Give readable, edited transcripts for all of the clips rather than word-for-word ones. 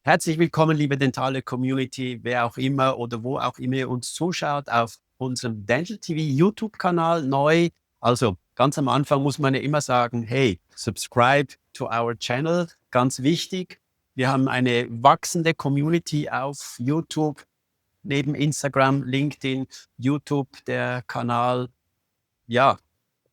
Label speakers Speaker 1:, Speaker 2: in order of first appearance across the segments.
Speaker 1: Herzlich willkommen, liebe dentale Community, wer auch immer oder wo auch immer ihr uns zuschaut, auf unserem Dental TV YouTube-Kanal neu. Also ganz am Anfang muss man ja immer sagen, hey, subscribe to our channel, ganz wichtig. Wir haben eine wachsende Community auf YouTube, neben Instagram, LinkedIn, YouTube, der Kanal. Ja,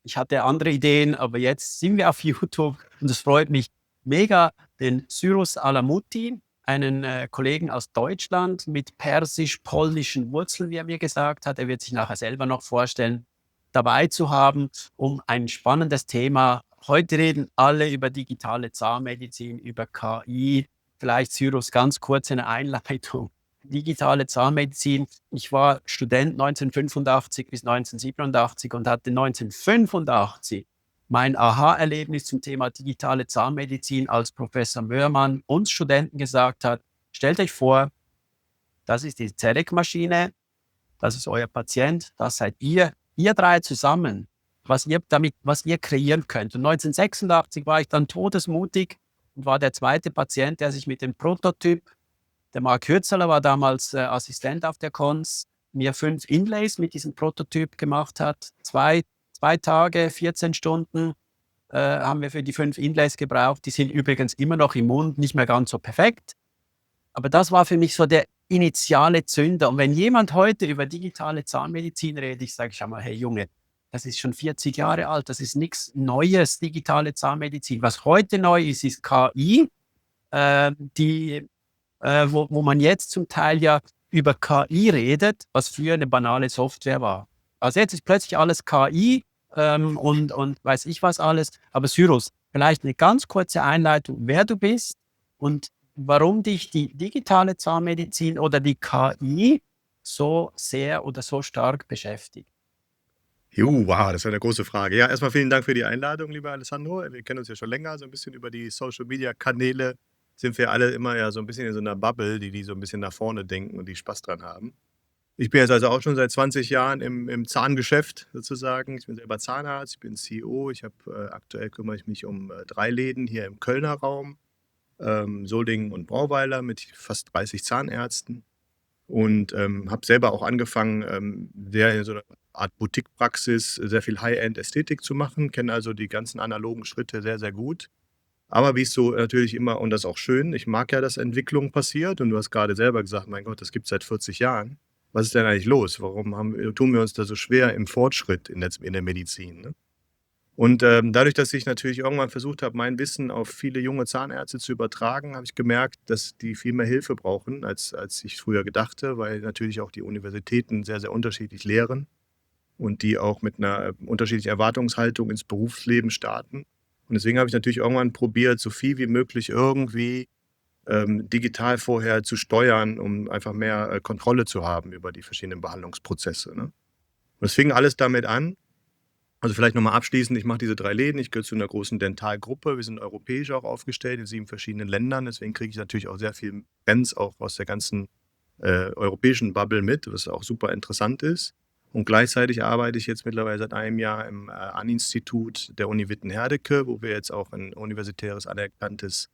Speaker 1: ich hatte andere Ideen, aber jetzt sind wir auf YouTube und es freut mich mega, den Cyrus Alamuti, einen Kollegen aus Deutschland mit persisch-polnischen Wurzeln, wie er mir gesagt hat. Er wird sich nachher selber noch vorstellen, dabei zu haben, um ein spannendes Thema. Heute reden alle über digitale Zahnmedizin, über KI. Vielleicht, Cyrus, ganz kurz eine Einleitung. Digitale Zahnmedizin. Ich war Student 1985 bis 1987 und hatte 1985 mein Aha-Erlebnis zum Thema digitale Zahnmedizin, als Professor Möhrmann uns Studenten gesagt hat, stellt euch vor, das ist die ZEREC-Maschine, das ist euer Patient, das seid ihr drei zusammen, was ihr kreieren könnt. Und 1986 war ich dann todesmutig und war der zweite Patient, der sich mit dem Prototyp, der Mark Hürzeler war damals Assistent auf der Cons, mir 5 Inlays mit diesem Prototyp gemacht hat. Zwei Tage, 14 Stunden haben wir für die 5 Inlays gebraucht. Die sind übrigens immer noch im Mund, nicht mehr ganz so perfekt. Aber das war für mich so der initiale Zünder. Und wenn jemand heute über digitale Zahnmedizin redet, ich sage, schau mal, hey Junge, das ist schon 40 Jahre alt, das ist nichts Neues, digitale Zahnmedizin. Was heute neu ist, ist KI, wo man jetzt zum Teil ja über KI redet, was früher eine banale Software war. Also jetzt ist plötzlich alles KI und weiß ich was alles. Aber Cyrus, vielleicht eine ganz kurze Einleitung, wer du bist und warum dich die digitale Zahnmedizin oder die KI so sehr oder so stark beschäftigt.
Speaker 2: Wow, das ist eine große Frage. Ja, erstmal vielen Dank für die Einladung, lieber Alessandro. Wir kennen uns ja schon länger, so ein bisschen über die Social-Media-Kanäle sind wir alle immer ja so ein bisschen in so einer Bubble, die so ein bisschen nach vorne denken und die Spaß dran haben. Ich bin jetzt also auch schon seit 20 Jahren im Zahngeschäft sozusagen. Ich bin selber Zahnarzt, ich bin CEO. Aktuell kümmere ich mich um 3 Läden hier im Kölner Raum, Solingen und Brauweiler mit fast 30 Zahnärzten. Und habe selber auch angefangen, sehr in so 'ner Art Boutiquepraxis sehr viel High-End-Ästhetik zu machen, kenne also die ganzen analogen Schritte sehr, sehr gut. Aber wie es so natürlich immer und das ist auch schön, ich mag ja, dass Entwicklung passiert und du hast grade selber gesagt: „Mein Gott, das gibt's seit 40 Jahren. Was ist denn eigentlich los? Warum tun wir uns da so schwer im Fortschritt in der Medizin“, ne? Und, dadurch, dass ich natürlich irgendwann versucht habe, mein Wissen auf viele junge Zahnärzte zu übertragen, habe ich gemerkt, dass die viel mehr Hilfe brauchen, als ich früher gedachte, weil natürlich auch die Universitäten sehr, sehr unterschiedlich lehren und die auch mit einer unterschiedlichen Erwartungshaltung ins Berufsleben starten. Und deswegen habe ich natürlich irgendwann probiert, so viel wie möglich irgendwie, digital vorher zu steuern, um einfach mehr, Kontrolle zu haben über die verschiedenen Behandlungsprozesse, ne? Und es fing alles damit an, also, vielleicht noch mal abschließend, ich mache diese 3 Läden. Ich gehöre zu einer großen Dentalgruppe. Wir sind europäisch auch aufgestellt in 7 verschiedenen Ländern. Deswegen kriege ich natürlich auch sehr viel Trends auch aus der ganzen, europäischen Bubble mit, was auch super interessant ist. Und gleichzeitig arbeite ich jetzt mittlerweile seit einem Jahr im, An-Institut der Uni Witten-Herdecke, wo wir jetzt auch ein universitäres anerkanntes,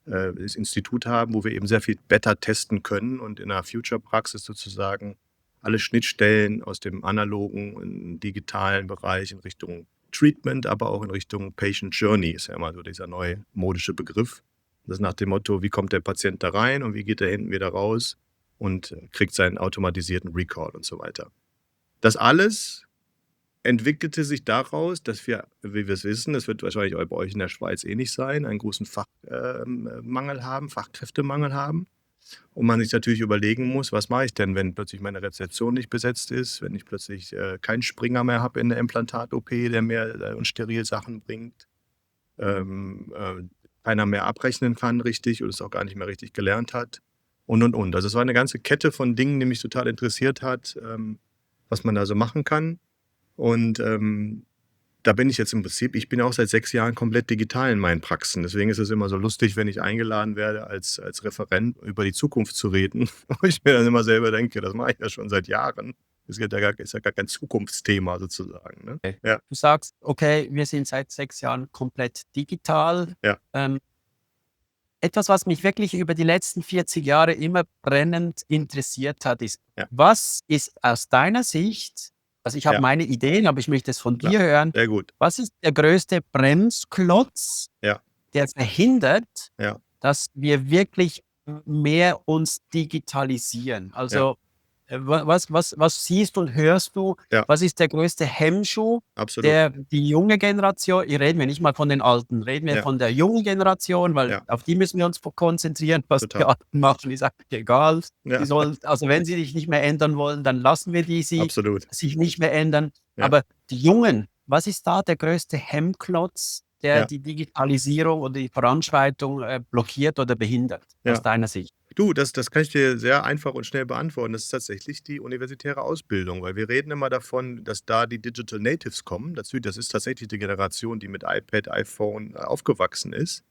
Speaker 2: Institut haben, wo wir eben sehr viel besser testen können und in der Future-Praxis sozusagen alle Schnittstellen aus dem analogen und digitalen Bereich in Richtung Treatment, aber auch in Richtung Patient Journey, ist ja immer so dieser neue modische Begriff. Das ist nach dem Motto: „Wie kommt der Patient da rein und wie geht er hinten wieder raus und kriegt seinen automatisierten Recall“ und so weiter. Das alles entwickelte sich daraus, dass wir, wie wir es wissen, das wird wahrscheinlich auch bei euch in der Schweiz ähnlich sein, einen großen Mangel haben, Fachkräftemangel haben. Und man sich natürlich überlegen muss: „Was mache ich denn, wenn plötzlich meine Rezeption nicht besetzt ist, wenn ich plötzlich, keinen Springer mehr habe in der Implantat-OP, der mir, und Sterilsachen bringt, ähm, keiner mehr abrechnen kann richtig oder es auch gar nicht mehr richtig gelernt hat“ und. Also, es war eine ganze Kette von Dingen, die mich total interessiert hat, was man da so machen kann. Und, da bin ich jetzt im Prinzip ich bin auch seit 6 Jahren komplett digital in meinen Praxen. Deswegen ist es immer so lustig, wenn ich eingeladen werde, als Referent über die Zukunft zu reden, wo ich mir dann immer selber denke: „Das mache ich ja schon seit Jahren. Ist ja gar kein Zukunftsthema sozusagen“, ne?
Speaker 1: Okay.
Speaker 2: Ja,
Speaker 1: Du sagst, okay, wir sind seit 6 Jahren komplett digital.
Speaker 2: ja.
Speaker 1: Ähm, etwas, was mich wirklich über die letzten 40 Jahre immer brennend interessiert hat, ist,
Speaker 2: Ja.
Speaker 1: was ist aus deiner Sicht, also ich habe
Speaker 2: Ja.
Speaker 1: meine Ideen, aber ich möchte es von
Speaker 2: Klar.
Speaker 1: dir hören,
Speaker 2: Sehr gut.
Speaker 1: was ist der größte Bremsklotz,
Speaker 2: Ja.
Speaker 1: der verhindert,
Speaker 2: Ja.
Speaker 1: dass wir wirklich mehr uns digitalisieren? Also, was siehst und hörst du?
Speaker 2: Ja.
Speaker 1: Was ist der größte Hemmschuh,
Speaker 2: Absolut.
Speaker 1: der die junge Generation, hier reden wir nicht mal von den Alten, reden wir
Speaker 2: Ja.
Speaker 1: von der jungen Generation, weil
Speaker 2: Ja.
Speaker 1: auf die müssen wir uns konzentrieren. Was die
Speaker 2: Total.
Speaker 1: Alten machen, ist eigentlich egal.
Speaker 2: Ja.
Speaker 1: Die sollen, also wenn sie sich nicht mehr ändern wollen, dann lassen wir sie
Speaker 2: Absolut.
Speaker 1: sich nicht mehr ändern.
Speaker 2: Ja.
Speaker 1: Aber die Jungen, was ist da der größte Hemmklotz, der
Speaker 2: Ja.
Speaker 1: die Digitalisierung oder die Voranschreitung blockiert oder behindert,
Speaker 2: Ja.
Speaker 1: aus deiner Sicht?
Speaker 2: Du, das kann ich dir sehr einfach und schnell beantworten. Das ist tatsächlich die universitäre Ausbildung, weil wir reden immer davon, dass da die Digital Natives kommen. Das ist tatsächlich die Generation, die mit iPad, iPhone aufgewachsen ist.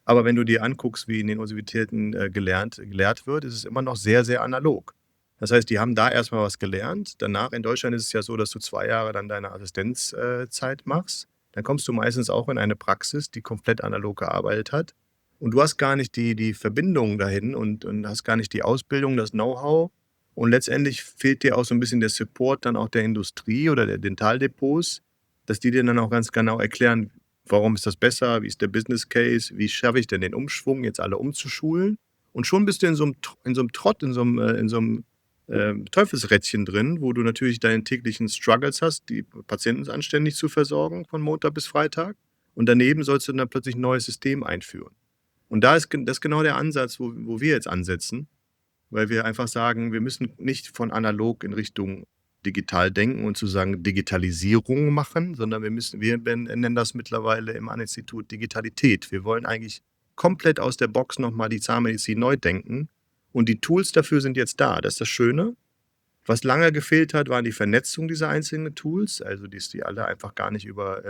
Speaker 2: Aber wenn du dir anguckst, wie in den Universitäten gelehrt wird, ist es immer noch sehr, sehr analog. Das heißt, die haben da erstmal was gelernt. Danach in Deutschland ist es ja so, dass du 2 Jahre dann deine Assistenzzeit machst. Dann kommst du meistens auch in eine Praxis, die komplett analog gearbeitet hat. Und du hast gar nicht die Verbindung dahin und hast gar nicht die Ausbildung, das Know-how. Und letztendlich fehlt dir auch so ein bisschen der Support dann auch der Industrie oder der Dentaldepots, dass die dir dann auch ganz genau erklären, warum ist das besser, wie ist der Business Case, wie schaffe ich denn den Umschwung, jetzt alle umzuschulen. Und schon bist du in so einem Trott, in so einem Teufelsrädchen drin, wo du natürlich deine täglichen Struggles hast, die Patienten anständig zu versorgen von Montag bis Freitag. Und daneben sollst du dann plötzlich ein neues System einführen. Und das ist genau der Ansatz, wo wir jetzt ansetzen, weil wir einfach sagen, wir müssen nicht von analog in Richtung digital denken und sozusagen Digitalisierung machen, sondern wir nennen das mittlerweile im Institut Digitalität. Wir wollen eigentlich komplett aus der Box nochmal die Zahnmedizin neu denken. Und die Tools dafür sind jetzt da. Das ist das Schöne. Was lange gefehlt hat, war die Vernetzung dieser einzelnen Tools, also dass die alle einfach gar nicht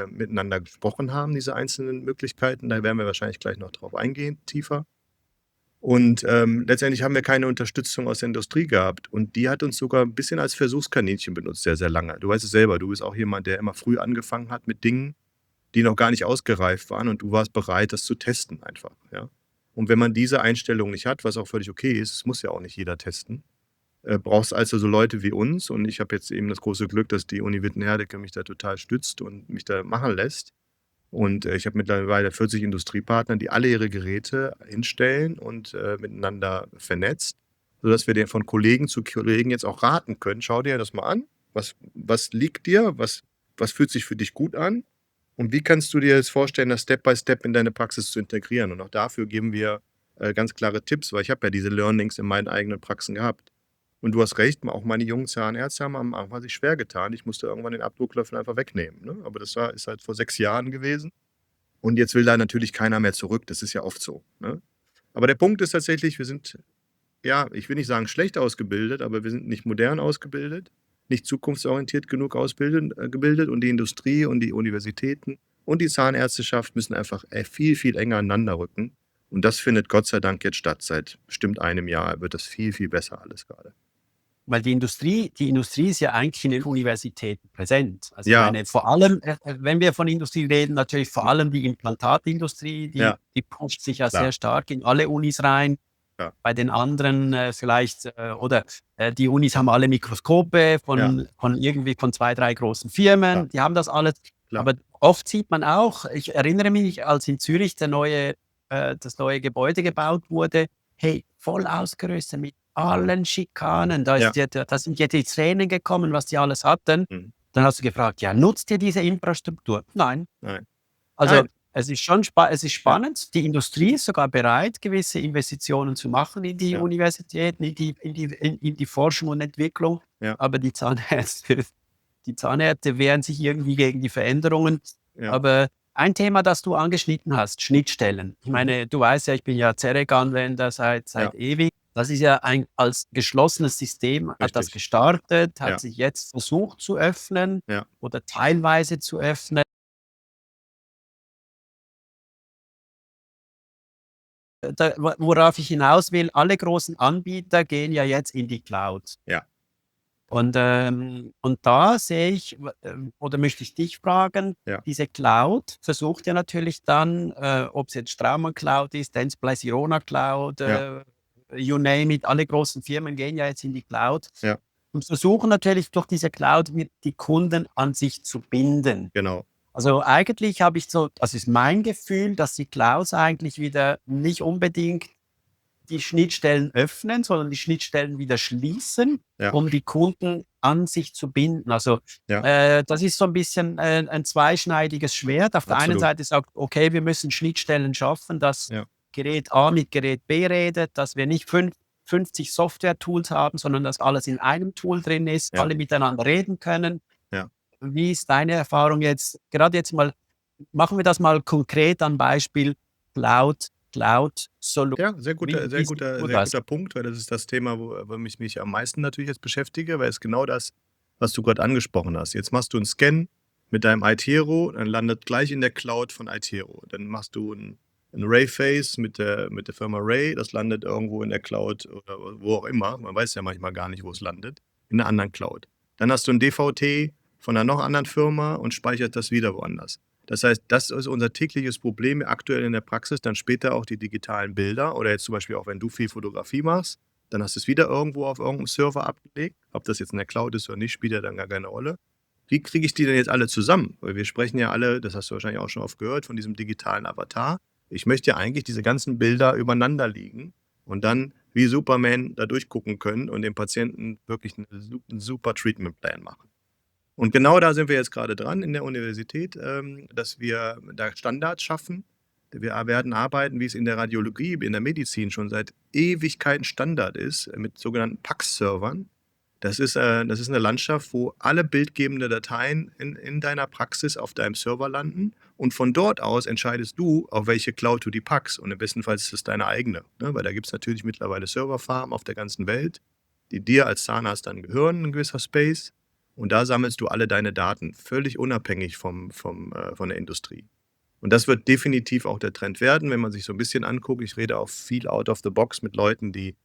Speaker 2: miteinander gesprochen haben, diese einzelnen Möglichkeiten. Da werden wir wahrscheinlich gleich noch drauf eingehen, tiefer. Und letztendlich haben wir keine Unterstützung aus der Industrie gehabt. Und die hat uns sogar ein bisschen als Versuchskaninchen benutzt, sehr, sehr lange. Du weißt es selber, du bist auch jemand, der immer früh angefangen hat mit Dingen, die noch gar nicht ausgereift waren. Und du warst bereit, das zu testen einfach. Ja? Und wenn man diese Einstellung nicht hat, was auch völlig okay ist, es muss ja auch nicht jeder testen, brauchst also so Leute wie uns. Und ich habe jetzt eben das große Glück, dass die Uni Witten-Herdecke mich da total stützt und mich da machen lässt. Und ich habe mittlerweile 40 Industriepartner, die alle ihre Geräte hinstellen und miteinander vernetzt, sodass wir von Kollegen zu Kollegen jetzt auch raten können. Schau dir das mal an. Was liegt dir? Was fühlt sich für dich gut an? Und wie kannst du dir jetzt vorstellen, das Step by Step in deine Praxis zu integrieren? Und auch dafür geben wir ganz klare Tipps, weil ich habe ja diese Learnings in meinen eigenen Praxen gehabt. Und du hast recht, auch meine jungen Zahnärzte haben am Anfang sich schwer getan. Ich musste irgendwann den Abdrucklöffel einfach wegnehmen. Ne? Aber ist halt vor 6 Jahren gewesen. Und jetzt will da natürlich keiner mehr zurück. Das ist ja oft so. Ne? Aber der Punkt ist tatsächlich, wir sind, ja, ich will nicht sagen schlecht ausgebildet, aber wir sind nicht modern ausgebildet, nicht zukunftsorientiert genug gebildet. Und die Industrie und die Universitäten und die Zahnärzteschaft müssen einfach viel, viel enger aneinander rücken. Und das findet Gott sei Dank jetzt statt. Seit bestimmt einem Jahr wird das viel, viel besser alles gerade.
Speaker 1: Weil die Industrie ist ja eigentlich in den Universitäten präsent. Also ich
Speaker 2: Ja.
Speaker 1: meine, vor allem, wenn wir von Industrie reden, natürlich vor allem die Implantatindustrie, die pusht sich ja
Speaker 2: Klar.
Speaker 1: sehr stark in alle Unis rein.
Speaker 2: Ja.
Speaker 1: Bei den anderen die Unis haben alle Mikroskope von 2, 3 großen Firmen,
Speaker 2: Klar.
Speaker 1: die haben das alles.
Speaker 2: Klar.
Speaker 1: Aber oft sieht man auch, ich erinnere mich, als in Zürich das neue Gebäude gebaut wurde, hey, voll ausgerüstet mit allen Schikanen. Da sind jetzt die Tränen gekommen, was die alles hatten.
Speaker 2: Mhm.
Speaker 1: Dann hast du gefragt, ja, nutzt ihr diese Infrastruktur? Nein.
Speaker 2: Nein.
Speaker 1: Also
Speaker 2: Nein.
Speaker 1: es ist spannend. Die Industrie ist sogar bereit, gewisse Investitionen zu machen in die Universitäten, in die Forschung und Entwicklung.
Speaker 2: Ja.
Speaker 1: Aber die Zahnärzte wehren sich irgendwie gegen die Veränderungen.
Speaker 2: Ja.
Speaker 1: Aber ein Thema, das du angeschnitten hast, Schnittstellen. Ich meine, du weißt ja, ich bin ja CEREC-Anwender seit ewig. Das ist ja als geschlossenes System, hat das
Speaker 2: Richtig.
Speaker 1: gestartet, hat
Speaker 2: Ja.
Speaker 1: sich jetzt versucht zu öffnen
Speaker 2: Ja.
Speaker 1: oder teilweise zu öffnen. Worauf ich hinaus will, alle großen Anbieter gehen ja jetzt in die Cloud.
Speaker 2: Ja.
Speaker 1: Und da sehe ich, oder möchte ich dich fragen,
Speaker 2: Ja.
Speaker 1: diese Cloud versucht ja natürlich dann, ob es jetzt Straumann Cloud ist, Dentsply Sirona Cloud,
Speaker 2: Ja.
Speaker 1: you name it, alle großen Firmen gehen ja jetzt in die Cloud
Speaker 2: Ja.
Speaker 1: und versuchen natürlich durch diese Cloud die Kunden an sich zu binden.
Speaker 2: Genau.
Speaker 1: Also eigentlich habe ich so, das ist mein Gefühl, dass die Clouds eigentlich wieder nicht unbedingt die Schnittstellen öffnen, sondern die Schnittstellen wieder schließen,
Speaker 2: Ja.
Speaker 1: um die Kunden an sich zu binden. Also
Speaker 2: Ja.
Speaker 1: das ist so ein bisschen ein zweischneidiges Schwert. Auf der einen
Speaker 2: Absolut.
Speaker 1: Seite sagt, okay, wir müssen Schnittstellen schaffen, dass
Speaker 2: Ja.
Speaker 1: Gerät A mit Gerät B redet, dass wir nicht 50 Software-Tools haben, sondern dass alles in einem Tool drin ist,
Speaker 2: Ja.
Speaker 1: alle miteinander reden können.
Speaker 2: Ja.
Speaker 1: Wie ist deine Erfahrung jetzt? Gerade jetzt mal, machen wir das mal konkret am Beispiel Cloud-Solution.
Speaker 2: Ja, sehr guter
Speaker 1: Wie siehst du
Speaker 2: sehr
Speaker 1: das?
Speaker 2: guter Punkt, weil das ist das Thema, womit ich mich am meisten natürlich jetzt beschäftige, weil es genau das, was du gerade angesprochen hast. Jetzt machst du 'n Scan mit deinem iTero, dann landet gleich in der Cloud von iTero. Dann machst du 'n Rayface mit der Firma Ray, das landet irgendwo in der Cloud oder wo auch immer. Man weiß ja manchmal gar nicht, wo es landet, in 'ner anderen Cloud. Dann hast du 'n DVT von 'ner noch anderen Firma und speichert das wieder woanders. Das heißt, das ist unser tägliches Problem aktuell in der Praxis, dann später auch die digitalen Bilder oder jetzt zum Beispiel auch, wenn du viel Fotografie machst, dann hast du es wieder irgendwo auf irgendeinem Server abgelegt. Ob das jetzt in der Cloud ist oder nicht, spielt ja dann gar keine Rolle. Wie kriege ich die denn jetzt alle zusammen? Weil wir sprechen ja alle, das hast du wahrscheinlich auch schon oft gehört, von diesem digitalen Avatar. Ich möchte ja eigentlich diese ganzen Bilder übereinander liegen und dann wie Superman da durchgucken können und dem Patienten wirklich 'n super Treatment-Plan machen. Und genau da sind wir jetzt gerade dran in der Universität, dass wir da Standards schaffen. Wir werden arbeiten, wie es in der Radiologie, in der Medizin schon seit Ewigkeiten Standard ist, mit sogenannten PACS-Servern. Das ist 'ne Landschaft, wo alle bildgebende Dateien in deiner Praxis auf deinem Server landen und von dort aus entscheidest du, auf welche Cloud du die packst und im besten Fall ist es deine eigene, ne? Weil da gibt's natürlich mittlerweile Serverfarmen auf der ganzen Welt, die dir als Zahnarzt dann gehören, 'n gewisser Space. Und da sammelst du alle deine Daten, völlig unabhängig von der Industrie. Und das wird definitiv auch der Trend werden, wenn man sich so 'n bisschen anguckt. Ich rede auch viel out of the box mit Leuten, die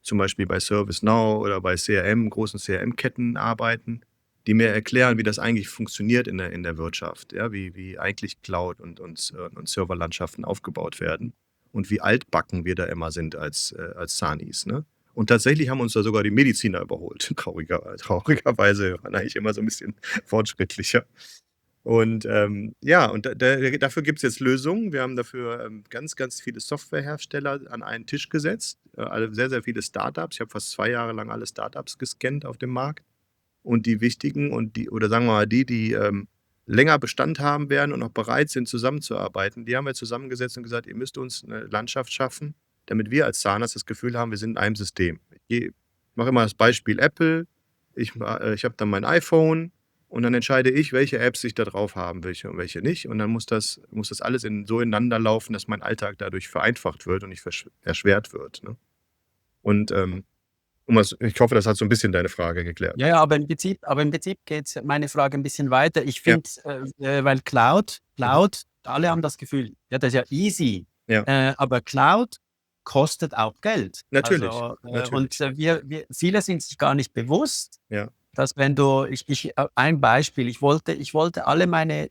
Speaker 2: zum Beispiel bei ServiceNow oder bei CRM, großen CRM-Ketten arbeiten, die mir erklären, wie das eigentlich funktioniert in der Wirtschaft, ja, wie eigentlich Cloud und Serverlandschaften aufgebaut werden und wie altbacken wir da immer sind als Zahnis, ne? Und tatsächlich haben uns da sogar die Mediziner überholt. Traurigerweise, wir waren eigentlich immer so 'n bisschen fortschrittlicher. Und, ja, und dafür gibt's jetzt Lösungen. Wir haben dafür, ganz, ganz viele Softwarehersteller an einen Tisch gesetzt, alle sehr, sehr viele Start-ups. Ich habe fast 2 Jahre lang alle Start-ups gescannt auf dem Markt und die wichtigen und die oder sagen wir mal die, länger Bestand haben werden und auch bereit sind, zusammenzuarbeiten, die haben wir zusammengesetzt und gesagt: „Ihr müsst uns 'ne Landschaft schaffen, damit wir als Zahnarzt das Gefühl haben, wir sind in einem System.“ Ich mache immer das Beispiel Apple. Ich habe dann mein iPhone und dann entscheide ich, welche Apps ich da drauf haben will und welche nicht. Und dann muss das alles so ineinander laufen, dass mein Alltag dadurch vereinfacht wird und nicht erschwert wird, ne? Und, ich hoffe, das hat so 'n bisschen deine Frage geklärt.
Speaker 1: Ja, ja, aber im Prinzip geht meine Frage ein bisschen weiter. Ich
Speaker 2: Ja.
Speaker 1: finde, weil Cloud
Speaker 2: Mhm.
Speaker 1: alle haben das Gefühl, ja, das ist ja easy,
Speaker 2: Ja.
Speaker 1: aber Cloud kostet auch Geld.
Speaker 2: Natürlich,
Speaker 1: Also,
Speaker 2: natürlich.
Speaker 1: viele sind sich gar nicht bewusst,
Speaker 2: Ja.
Speaker 1: dass wenn du ein Beispiel, ich wollte alle meine,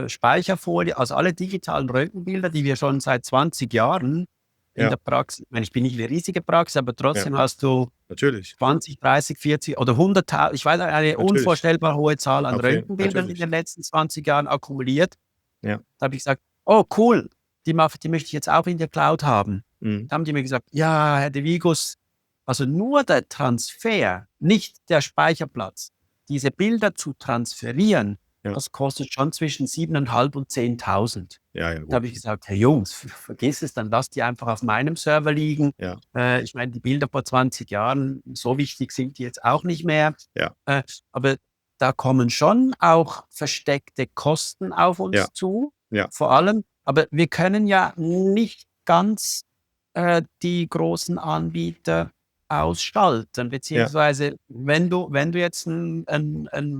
Speaker 1: Speicherfolie, also alle digitalen Röntgenbilder, die wir schon seit 20 Jahren in
Speaker 2: Ja.
Speaker 1: der Praxis, ich meine, ich bin nicht eine riesige Praxis, aber
Speaker 2: Ja.
Speaker 1: trotzdem hast du
Speaker 2: Natürlich.
Speaker 1: 20, 30, 40 oder 100.000, ich weiß, eine
Speaker 2: Natürlich.
Speaker 1: unvorstellbar hohe Zahl an Röntgenbildern in
Speaker 2: Natürlich.
Speaker 1: den letzten 20 Jahren akkumuliert.
Speaker 2: Ja.
Speaker 1: Da habe ich gesagt: „Oh cool, die möchte ich jetzt auch in der Cloud haben.“
Speaker 2: Mhm.
Speaker 1: Da haben die mir gesagt: „Ja, Herr de Vigus, also nur der Transfer, nicht der Speicherplatz. Diese Bilder zu transferieren,
Speaker 2: Ja.
Speaker 1: das kostet schon zwischen 7.500 und 10.000.“
Speaker 2: Ja, ja,
Speaker 1: Da habe
Speaker 2: gut.
Speaker 1: ich gesagt: „Hey Jungs, vergiss es, dann lasst die einfach auf meinem Server liegen.“
Speaker 2: Ja.
Speaker 1: Ich meine, die Bilder vor 20 Jahren, so wichtig sind die jetzt auch nicht mehr.
Speaker 2: Ja.
Speaker 1: Aber da kommen schon auch versteckte Kosten auf
Speaker 2: Ja.
Speaker 1: uns zu,
Speaker 2: Ja.
Speaker 1: vor allem. Aber wir können ja nicht ganz, die großen Anbieter ausschalten,
Speaker 2: Ja.
Speaker 1: beziehungsweise wenn du jetzt ein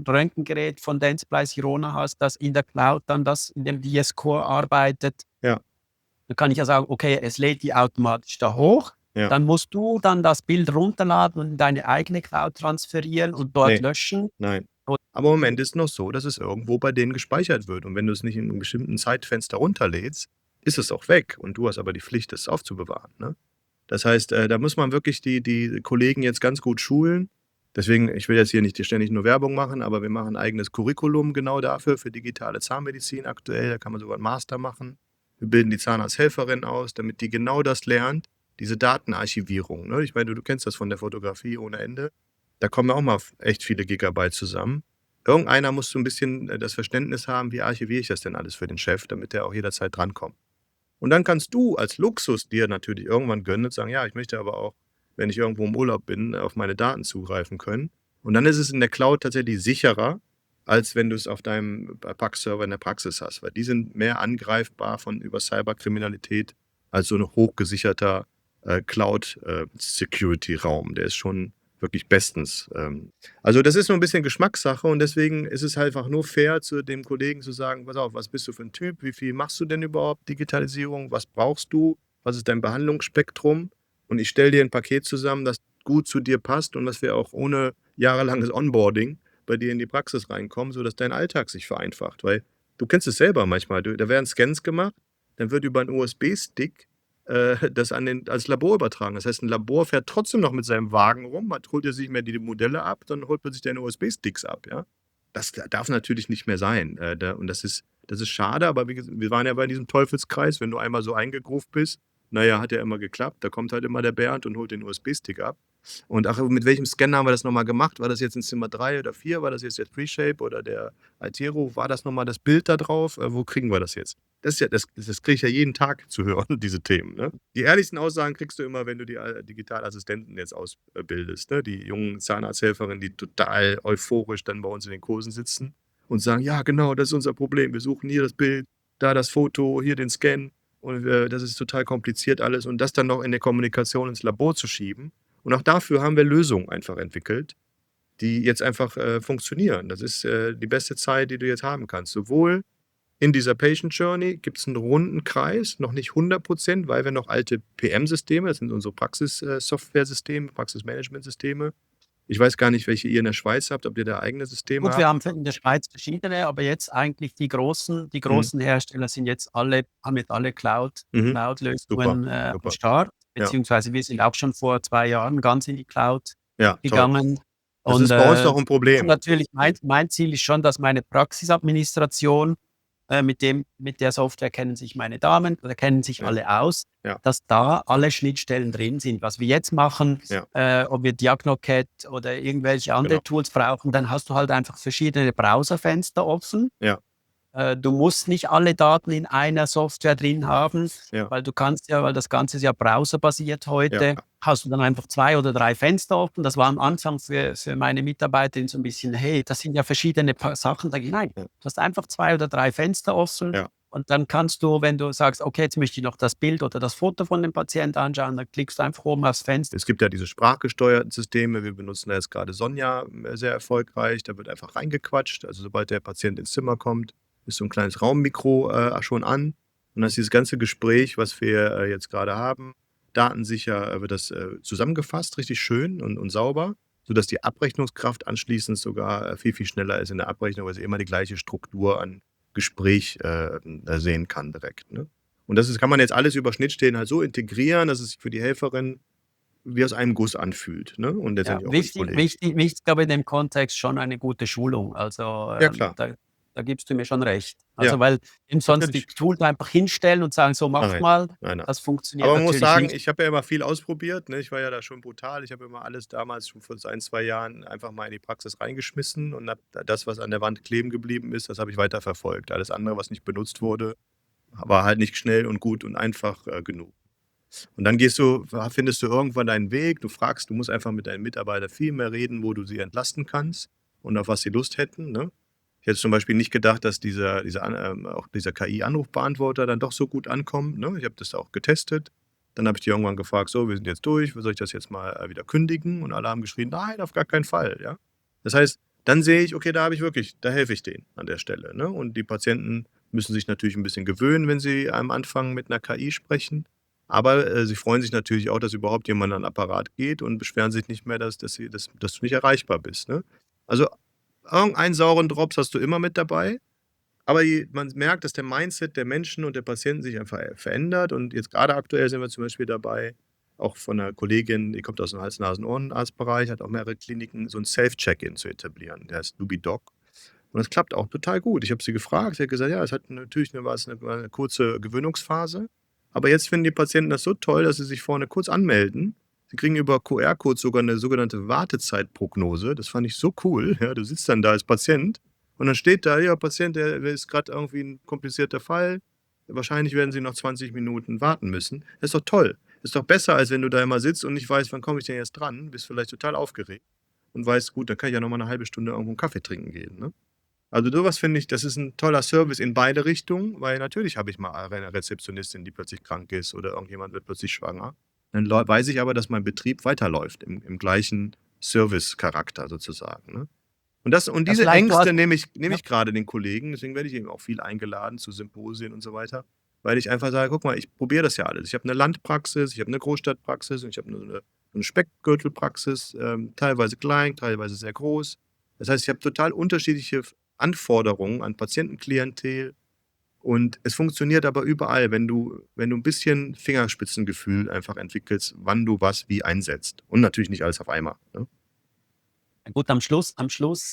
Speaker 1: Röntgengerät von Dentsply Sirona hast, das in der Cloud dann das in dem DS Core arbeitet,
Speaker 2: Ja.
Speaker 1: dann kann ich ja sagen: „Okay, es lädt die automatisch da hoch.“
Speaker 2: Ja.
Speaker 1: dann musst du dann das Bild runterladen und in deine eigene Cloud transferieren und dort
Speaker 2: Ne,
Speaker 1: löschen.
Speaker 2: nein.
Speaker 1: Und
Speaker 2: Aber im Moment ist noch so, dass es irgendwo bei denen gespeichert wird. Und wenn du es nicht in einem bestimmten Zeitfenster runterlädst, ist es auch weg. Und du hast aber die Pflicht, es aufzubewahren, ne? Das heißt, da muss man wirklich die Kollegen jetzt ganz gut schulen. Deswegen, ich will jetzt hier nicht ständig nur Werbung machen, aber wir machen 'n eigenes Curriculum genau dafür, für digitale Zahnmedizin aktuell. Da kann man sogar 'n Master machen. Wir bilden die Zahnarzthelferin aus, damit die genau das lernt, diese Datenarchivierung, ne? Ich meine, du kennst das von der Fotografie ohne Ende. Da kommen ja auch mal echt viele Gigabyte zusammen. Irgendeiner muss so 'n bisschen, das Verständnis haben, wie archiviere ich das denn alles für den Chef, damit der auch jederzeit drankommt. Und dann kannst du als Luxus dir natürlich irgendwann gönnen und sagen: „Ja, ich möchte aber auch, wenn ich irgendwo im Urlaub bin, auf meine Daten zugreifen können.“ Und dann ist es in der Cloud tatsächlich sicherer, als wenn du es auf deinem Pack-Server in der Praxis hast, weil die sind mehr angreifbar von über Cyberkriminalität als so 'n hochgesicherter, Cloud, Security-Raum. Der ist schon wirklich bestens. Also, das ist so 'n bisschen Geschmackssache und deswegen ist es halt einfach nur fair, zu dem Kollegen zu sagen: „Pass auf, was bist du für 'n Typ? Wie viel machst du denn überhaupt Digitalisierung? Was brauchst du? Was ist dein Behandlungsspektrum? Und ich stelle dir 'n Paket zusammen, das gut zu dir passt und was wir auch ohne jahrelanges Onboarding bei dir in die Praxis reinkommen, sodass dein Alltag sich vereinfacht.“ Weil du kennst es selber manchmal, da werden Scans gemacht, dann wird über 'n USB-Stick, das ans Labor übertragen. Das heißt, 'n Labor fährt trotzdem noch mit seinem Wagen rum, holt er sich nicht mehr die Modelle ab, dann holt man sich deine USB-Sticks ab, ja? Das darf natürlich nicht mehr sein. Und das ist schade, aber wir waren ja bei diesem Teufelskreis, wenn du einmal so eingegroovt bist, na ja, hat ja immer geklappt. Da kommt halt immer der Bernd und holt den USB-Stick ab. Und ach, mit welchem Scanner haben wir das noch mal gemacht? War das jetzt in Zimmer 3 oder 4? War das jetzt der Preshape oder der Altero? War das noch mal das Bild da drauf? Wo kriegen wir das jetzt? Das ist ja das kriege ich ja jeden Tag zu hören, diese Themen, ne? Die ehrlichsten Aussagen kriegst du immer, wenn du die Digitalassistenten jetzt ausbildest, ne? Die jungen Zahnarzthelferinnen, die total euphorisch dann bei uns in den Kursen sitzen und sagen: „Ja, genau, das ist unser Problem. Wir suchen hier das Bild, da das Foto, hier den Scan und, das ist total kompliziert alles.“ Und das dann noch in der Kommunikation ins Labor zu schieben. Und auch dafür haben wir Lösungen einfach entwickelt, die jetzt einfach, funktionieren. Das ist, die beste Zeit, die du jetzt haben kannst. Sowohl in dieser Patient Journey gibt es einen runden Kreis, noch nicht 100%, weil wir noch alte PM-Systeme, das sind unsere Praxis Softwaresysteme, Praxismanagementsysteme. Ich weiß gar nicht, welche ihr in der Schweiz habt, ob ihr da eigene Systeme
Speaker 1: gut, wir
Speaker 2: habt?
Speaker 1: haben in der Schweiz verschiedene, aber jetzt eigentlich die
Speaker 2: Mhm,
Speaker 1: großen Hersteller sind jetzt alle haben jetzt alle
Speaker 2: mhm. Super,
Speaker 1: Cloud-Lösungen, am
Speaker 2: super.
Speaker 1: Start,
Speaker 2: Ja,
Speaker 1: beziehungsweise wir sind auch schon vor 2 Jahren ganz in die Cloud
Speaker 2: ja, toll.
Speaker 1: gegangen.
Speaker 2: Das
Speaker 1: Und,
Speaker 2: ist bei uns noch 'n Problem.
Speaker 1: natürlich mein Ziel ist schon, dass meine Praxisadministration, mit der Software kennen sich meine Damen oder kennen sich
Speaker 2: Ja,
Speaker 1: alle aus,
Speaker 2: ja,
Speaker 1: dass da alle Schnittstellen drin sind. Was wir jetzt machen,
Speaker 2: ja,
Speaker 1: ob wir Diagnocat oder irgendwelche
Speaker 2: genau.
Speaker 1: andere Tools brauchen, dann hast du halt einfach verschiedene Browserfenster offen.
Speaker 2: Ja,
Speaker 1: Du musst nicht alle Daten in einer Software drin haben,
Speaker 2: ja,
Speaker 1: weil das Ganze ist ja browserbasiert
Speaker 2: ja,
Speaker 1: heute, hast du dann einfach 2 oder 3 Fenster offen. Das war am Anfang für meine Mitarbeiterin so 'n bisschen: „Hey, das sind ja verschiedene Sachen.“ Sage ich: „Nein,
Speaker 2: ja,
Speaker 1: du hast einfach 2 oder 3 Fenster offen
Speaker 2: ja.
Speaker 1: und dann kannst du, wenn du sagst: ‚Okay, jetzt möchte ich noch das Bild oder das Foto von dem Patienten anschauen‘“, dann klickst du einfach oben aufs Fenster.
Speaker 2: Es gibt ja diese sprachgesteuerten Systeme. Wir benutzen da jetzt grade Sonja, sehr erfolgreich. Da wird einfach reingequatscht. Also, sobald der Patient ins Zimmer kommt, ist so 'n kleines Raummikro, schon an. Und dann ist dieses ganze Gespräch, was wir, jetzt grade haben, datensicher, wird das, zusammengefasst, richtig schön und sauber, sodass die Abrechnungskraft anschließend sogar, viel, viel schneller ist in der Abrechnung, weil sie immer die gleiche Struktur an Gespräch, sehen kann direkt, ne? Und kann man jetzt alles über Schnittstellen halt so integrieren, dass es sich für die Helferin wie aus einem Guss anfühlt, ne? Und
Speaker 1: Ja,
Speaker 2: letztendlich auch für die Kollegen.
Speaker 1: wichtig, aber in dem Kontext schon eine gute Schulung. Also,
Speaker 2: Ja klar.
Speaker 1: da gibst du mir schon recht.
Speaker 2: Ja,
Speaker 1: Also, weil eben sonst die
Speaker 2: natürlich.
Speaker 1: Tools einfach hinstellen und sagen: „So, mach
Speaker 2: Nein,
Speaker 1: mal“,
Speaker 2: nein, nein.
Speaker 1: das funktioniert
Speaker 2: Aber man muss
Speaker 1: natürlich
Speaker 2: sagen,
Speaker 1: nicht.
Speaker 2: ich habe ja immer viel ausprobiert, ne? Ich war ja da schon brutal. Ich habe immer alles damals schon vor 1, 2 Jahren einfach mal in die Praxis reingeschmissen und habe das, was an der Wand kleben geblieben ist, das habe ich weiterverfolgt. Alles andere, was nicht benutzt wurde, war halt nicht schnell und gut und einfach, genug. Und dann findest du irgendwann deinen Weg. Du musst einfach mit deinen Mitarbeitern viel mehr reden, wo du sie entlasten kannst und auf was sie Lust hätten, ne? Ich hätte zum Beispiel nicht gedacht, dass auch dieser KI-Anrufbeantworter dann doch so gut ankommt, ne? Ich habe das auch getestet. Dann habe ich die irgendwann gefragt: „So, wir sind jetzt durch. Soll ich das jetzt mal, wieder kündigen?“ Und alle haben geschrien: „Nein, auf gar keinen Fall“, ja? Das heißt, dann sehe ich: Okay, da helfe ich denen an der Stelle, ne? Und die Patienten müssen sich natürlich ein bisschen gewöhnen, wenn sie am Anfang mit einer KI sprechen. Aber, sie freuen sich natürlich auch, dass überhaupt jemand an 'n Apparat geht und beschweren sich nicht mehr, dass du nicht erreichbar bist, ne? Also, irgendeinen sauren Drops hast du immer mit dabei, aber man merkt, dass der Mindset der Menschen und der Patienten sich einfach verändert. Und jetzt gerade aktuell sind wir zum Beispiel dabei, auch von einer Kollegin, die kommt aus dem Hals-Nasen-Ohrenarztbereich, hat auch mehrere Kliniken, so ein Self-Check-in zu etablieren. Der heißt Nubidoc. Und das klappt auch total gut. Ich habe sie gefragt, sie hat gesagt: „Ja, es hat natürlich 'ne kurze Gewöhnungsphase, aber jetzt finden die Patienten das so toll, dass sie sich vorne kurz anmelden. Sie kriegen über QR-Code sogar eine sogenannte Wartezeitprognose. Das fand ich so cool, ja. Du sitzt dann da als Patient und dann steht da: „Ja, Patient, der ist gerade irgendwie ein komplizierter Fall. Wahrscheinlich werden Sie noch 20 Minuten warten müssen.“ Das ist doch toll. Ist doch besser, als wenn du da immer sitzt und nicht weißt: „Wann komme ich denn jetzt dran?“ Bist vielleicht total aufgeregt und weißt: „Gut, dann kann ich ja noch mal 'ne halbe Stunde irgendwo 'n Kaffee trinken gehen“, ne? Also, sowas finde ich, das ist ein toller Service in beide Richtungen, weil natürlich habe ich mal eine Rezeptionistin, die plötzlich krank ist oder irgendjemand wird plötzlich schwanger. Dann weiß ich aber, dass mein Betrieb weiterläuft im gleichen Servicecharakter sozusagen, ne? Und
Speaker 1: Ja,
Speaker 2: diese
Speaker 1: vielleicht du hast
Speaker 2: Ängste nehme
Speaker 1: ja,
Speaker 2: ich gerade den Kollegen, deswegen werde ich eben auch viel eingeladen zu Symposien und so weiter, weil ich einfach sage: „Guck mal, ich probiere das ja alles. Ich habe eine Landpraxis, ich habe eine Großstadtpraxis und ich habe so 'ne Speckgürtelpraxis, teilweise klein, teilweise sehr groß. Das heißt, ich habe total unterschiedliche Anforderungen an Patientenklientel und es funktioniert aber überall, wenn du 'n bisschen Fingerspitzengefühl einfach entwickelst, wann du was wie einsetzt und natürlich nicht alles auf einmal, ne?
Speaker 1: gut, am Schluss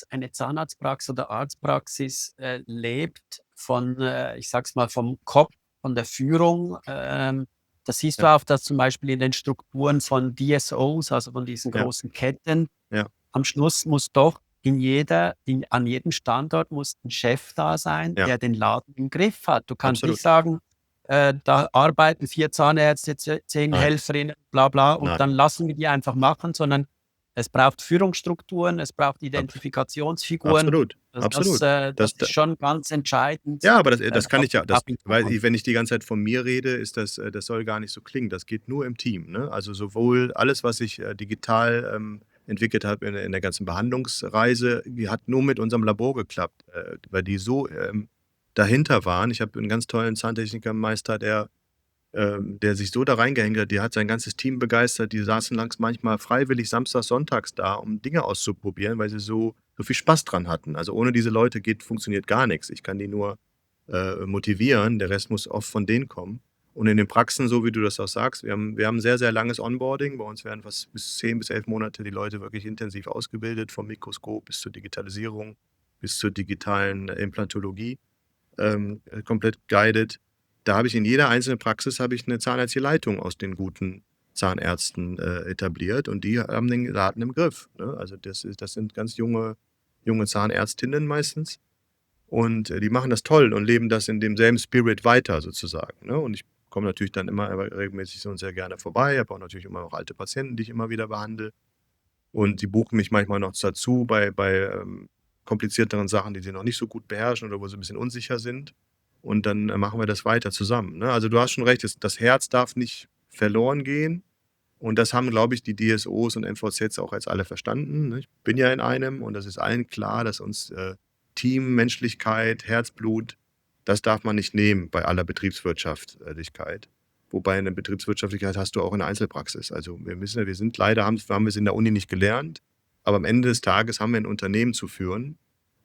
Speaker 1: eine Zahnarztpraxis oder Arztpraxis, lebt von, ich sage es mal, vom Kopf, von der Führung. Das siehst du
Speaker 2: Ja,
Speaker 1: auch, dass zum Beispiel in den Strukturen von DSOs, also von diesen
Speaker 2: ja,
Speaker 1: großen Ketten,
Speaker 2: ja,
Speaker 1: am Schluss muss doch an jedem Standort muss 'n Chef da sein,
Speaker 2: ja,
Speaker 1: der den Laden im Griff hat. Du kannst nicht
Speaker 2: absolut.
Speaker 1: sagen, da arbeiten 4 Zahnärzte, 10
Speaker 2: Nein,
Speaker 1: Helferinnen, bla bla, und dann
Speaker 2: nein,
Speaker 1: lassen wir die einfach machen, sondern es braucht Führungsstrukturen, es braucht
Speaker 2: abs
Speaker 1: Identifikationsfiguren.
Speaker 2: absolut,
Speaker 1: Also
Speaker 2: absolut.
Speaker 1: das ist schon ganz entscheidend,
Speaker 2: Ja, aber das kann
Speaker 1: auch
Speaker 2: ich ja,
Speaker 1: auch
Speaker 2: das,
Speaker 1: in
Speaker 2: weil
Speaker 1: Zukunft.
Speaker 2: wenn ich die ganze Zeit von mir rede, das soll gar nicht so klingen. Das geht nur im Team, ne? Also, sowohl alles, was ich, digital, entwickelt habe in der ganzen Behandlungsreise, die hat nur mit unserem Labor geklappt, weil die so, dahinter waren. Ich habe 'n ganz tollen Zahntechnikermeister, der sich so da reingehängt hat, der hat sein ganzes Team begeistert. Die saßen langs manchmal freiwillig samstags, sonntags da, um Dinge auszuprobieren, weil sie so viel Spaß dran hatten. Also, ohne diese Leute funktioniert gar nichts. Ich kann die nur, motivieren. Der Rest muss oft von denen kommen. Und in den Praxen, so wie du das auch sagst, wir haben 'n sehr, sehr langes Onboarding. Bei uns werden fast bis 10 bis 11 Monate die Leute wirklich intensiv ausgebildet, vom Mikroskop bis zur Digitalisierung, bis zur digitalen Implantologie, komplett guided. Da habe ich in jeder einzelnen Praxis habe ich 'ne zahnärztliche Leitung aus den guten Zahnärzten, etabliert und die haben den Laden im Griff, ne? Also, das sind ganz junge Zahnärztinnen meistens und, die machen das toll und leben das in demselben Spirit weiter sozusagen, ne? Und ich komme natürlich dann immer regelmäßig so und sehr gerne vorbei, habe auch natürlich immer noch alte Patienten, die ich immer wieder behandle. Und die buchen mich manchmal noch dazu bei komplizierteren Sachen, die sie noch nicht so gut beherrschen oder wo sie 'n bisschen unsicher sind. Und dann, machen wir das weiter zusammen, ne? Also, du hast schon recht, das Herz darf nicht verloren gehen. Und das haben, glaube ich, die DSOs und NVZs auch jetzt alle verstanden, ne? Ich bin ja in einem und das ist allen klar, dass uns, Team, Menschlichkeit, Herzblut, das darf man nicht nehmen bei aller Betriebswirtschaftlichkeit. Wobei eine Betriebswirtschaftlichkeit hast du auch in der Einzelpraxis. Also, wir sind leider haben wir es in der Uni nicht gelernt, aber am Ende des Tages haben wir ein Unternehmen zu führen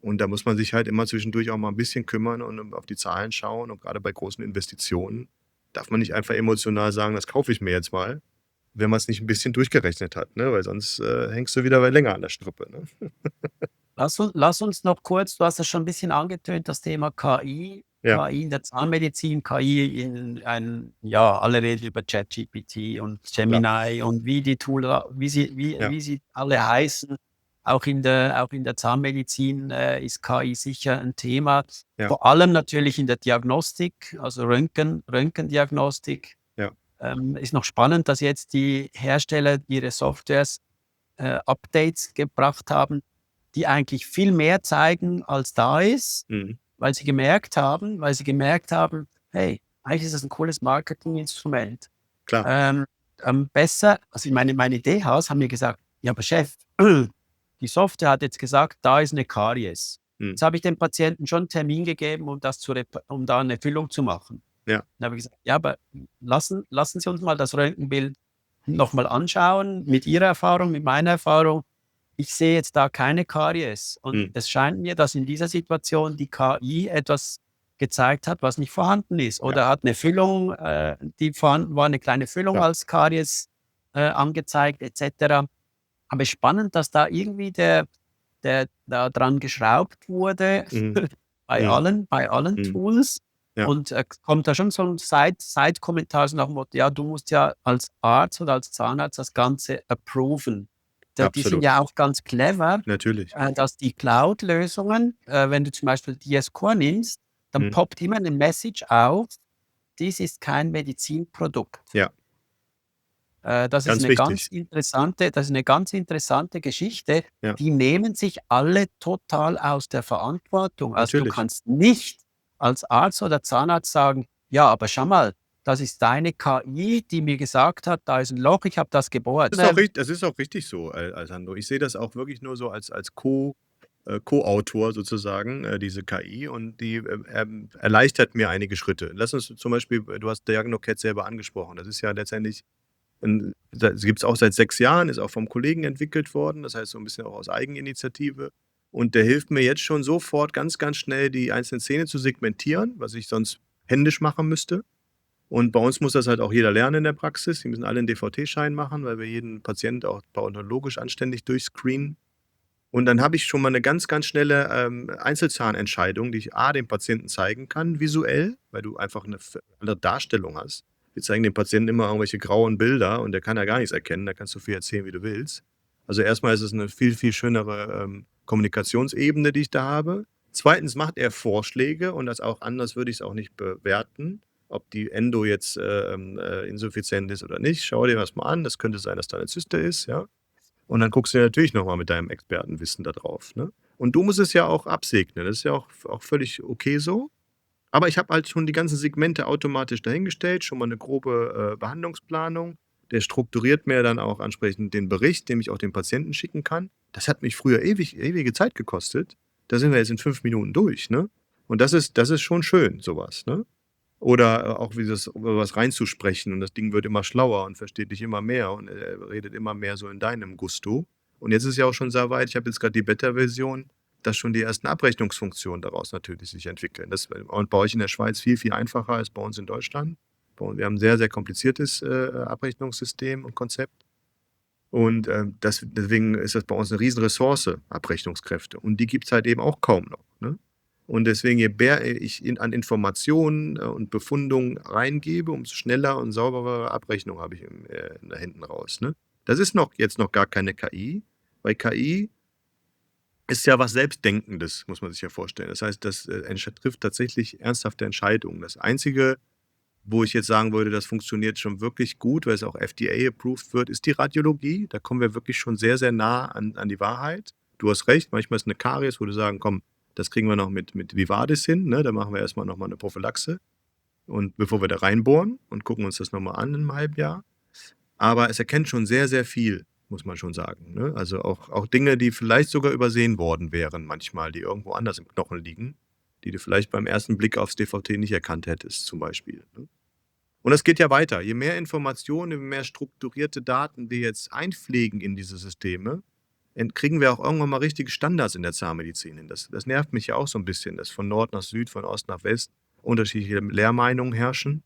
Speaker 2: und da muss man sich halt immer zwischendurch auch mal ein bisschen kümmern und auf die Zahlen schauen und gerade bei großen Investitionen darf man nicht einfach emotional sagen: „Das kaufe ich mir jetzt mal“, wenn man es nicht ein bisschen durchgerechnet hat, ne? Weil sonst, hängst du wieder länger an der Strippe, ne?
Speaker 1: Lass uns noch kurz, du hast das schon ein bisschen angetönt, das Thema KI.
Speaker 2: Ja,
Speaker 1: KI in der Zahnmedizin, KI ja, alle reden über ChatGPT und
Speaker 2: klar.
Speaker 1: Gemini und wie die Tool
Speaker 2: Ja,
Speaker 1: wie sie alle heißen. Auch in der Zahnmedizin, ist KI sicher ein Thema.
Speaker 2: ja,
Speaker 1: Vor allem natürlich in der Diagnostik, also Röntgendiagnostik.
Speaker 2: ja.
Speaker 1: Ist noch spannend, dass jetzt die Hersteller ihre Softwares, Updates gebracht haben, die eigentlich viel mehr zeigen, als da ist,
Speaker 2: Mhm.
Speaker 1: weil sie gemerkt haben: „Hey, eigentlich ist das 'n cooles Marketinginstrument.“
Speaker 2: Klar.
Speaker 1: Ähm, besser, also meine DHs haben mir gesagt: „Ja, aber Chef, die Software hat jetzt gesagt, da ist 'ne Karies.“
Speaker 2: Mhm.
Speaker 1: Jetzt habe ich dem Patienten schon 'n Termin gegeben, um da 'ne Füllung zu machen.
Speaker 2: Ja.
Speaker 1: Dann habe ich gesagt, ja, aber lassen Sie uns mal das Röntgenbild nochmal anschauen, mit Ihrer Erfahrung, mit meiner Erfahrung. Ich sehe jetzt da keine Karies. Und
Speaker 2: Mhm.
Speaker 1: es scheint mir, dass in dieser Situation die KI etwas gezeigt hat, was nicht vorhanden ist.
Speaker 2: Ja.
Speaker 1: Oder hat eine Füllung, die vorhanden war, eine kleine Füllung
Speaker 2: Ja.
Speaker 1: als Karies angezeigt, etc. Aber spannend, dass da irgendwie der da dran geschraubt wurde
Speaker 2: Mhm.
Speaker 1: bei
Speaker 2: Mhm.
Speaker 1: allen
Speaker 2: Mhm.
Speaker 1: Tools.
Speaker 2: Ja.
Speaker 1: Und kommt da schon so ein Side-Kommentar so nach dem Motto, ja, du musst ja als Arzt oder als Zahnarzt das Ganze approven. Die sind
Speaker 2: Absolut.
Speaker 1: ja auch ganz clever,
Speaker 2: Natürlich.
Speaker 1: dass die Cloud-Lösungen, wenn du zum Beispiel DS-Core nimmst, dann
Speaker 2: Mhm.
Speaker 1: poppt immer eine Message auf, dies ist kein Medizinprodukt.
Speaker 2: Ja.
Speaker 1: Das ist
Speaker 2: Ganz
Speaker 1: eine ganz
Speaker 2: wichtig.
Speaker 1: interessante Geschichte.
Speaker 2: Ja.
Speaker 1: Die nehmen sich alle total aus der Verantwortung. Also, du
Speaker 2: Natürlich.
Speaker 1: kannst nicht als Arzt oder Zahnarzt sagen: „Ja, aber schau mal, das ist deine KI, die mir gesagt hat, da ist ein Loch, ich habe das gebohrt.“
Speaker 2: Das ist auch richtig so, Alessandro. Ich sehe das auch wirklich nur so als Co-Autor sozusagen, diese KI, und die, erleichtert mir einige Schritte. Lass uns zum Beispiel, du hast DiagnoCat selber angesprochen. Das ist ja letztendlich das gibt es auch seit 6 Jahren, ist auch vom Kollegen entwickelt worden, das heißt so ein bisschen auch aus Eigeninitiative. Und der hilft mir jetzt schon sofort ganz, ganz schnell, die einzelnen Zähne zu segmentieren, was ich sonst händisch machen müsste. Und bei uns muss das halt auch jeder lernen in der Praxis. Die müssen alle 'n DVT-Schein machen, weil wir jeden Patient auch pathologisch anständig durchscreenen. Und dann habe ich schon mal eine ganz, ganz schnelle, Einzelzahnentscheidung, die ich dem Patienten zeigen kann visuell, weil du einfach eine andere Darstellung hast. Wir zeigen dem Patienten immer irgendwelche grauen Bilder und der kann ja gar nichts erkennen, da kannst du viel erzählen, wie du willst. Also, erstmal ist es eine viel, viel schönere, Kommunikationsebene, die ich da habe. Zweitens macht er Vorschläge, und das auch anders würde ich es auch nicht bewerten, ob die Endo jetzt, insuffizient ist oder nicht. Schau dir das mal an, das könnte sein, dass da 'ne Zyste ist, ja? Und dann guckst du natürlich noch mal mit deinem Expertenwissen da drauf, ne? Und du musst es ja auch absegnen. Das ist ja auch völlig okay so. Aber ich habe halt schon die ganzen Segmente automatisch dahingestellt, schon mal eine grobe, Behandlungsplanung. Der strukturiert mir dann auch entsprechend den Bericht, den ich auch dem Patienten schicken kann. Das hat mich früher ewige Zeit gekostet. Da sind wir jetzt in 5 Minuten durch, ne? Und das ist schon schön, sowas, ne? Oder, auch wie das über was reinzusprechen, und das Ding wird immer schlauer und versteht dich immer mehr und, redet immer mehr so in deinem Gusto. Und jetzt ist es ja auch schon sehr weit, ich habe jetzt gerade die Beta-Version, dass schon die ersten Abrechnungsfunktionen daraus natürlich sich entwickeln. Das und bei euch in der Schweiz viel, viel einfacher als bei uns in Deutschland. Wir haben 'n sehr, sehr kompliziertes, Abrechnungssystem und Konzept. Und, deswegen ist das bei uns eine riesen Ressource, Abrechnungskräfte. Und die gibt's halt eben auch kaum noch, ne? Und deswegen, je mehr ich an Informationen, und Befundungen reingebe, umso schneller und sauberere Abrechnung habe ich da hinten raus, ne? Das ist jetzt noch gar keine KI, weil KI ist ja was Selbstdenkendes, muss man sich ja vorstellen. Das heißt, das, trifft tatsächlich ernsthafte Entscheidungen. Das Einzige, wo ich jetzt sagen würde, das funktioniert schon wirklich gut, weil es auch FDA-approved wird, ist die Radiologie. Da kommen wir wirklich schon sehr, sehr nah an die Wahrheit. Du hast recht, manchmal ist eine Karies, wo du sagen: „Komm, das kriegen wir noch mit Vivadis hin, ne? Da machen wir erst mal noch mal 'ne Prophylaxe, und bevor wir da reinbohren und gucken uns das noch mal an in 'nem halben Jahr.“ Aber es erkennt schon sehr, sehr viel, muss man schon sagen, ne? Also, auch Dinge, die vielleicht sogar übersehen worden wären manchmal, die irgendwo anders im Knochen liegen, die du vielleicht beim ersten Blick aufs DVT nicht erkannt hättest zum Beispiel, ne? Und es geht ja weiter. Je mehr Informationen, je mehr strukturierte Daten wir jetzt einpflegen in diese Systeme, kriegen wir auch irgendwann mal richtige Standards in der Zahnmedizin hin. Das nervt mich ja auch so ein bisschen, dass von Nord nach Süd, von Ost nach West unterschiedliche Lehrmeinungen herrschen.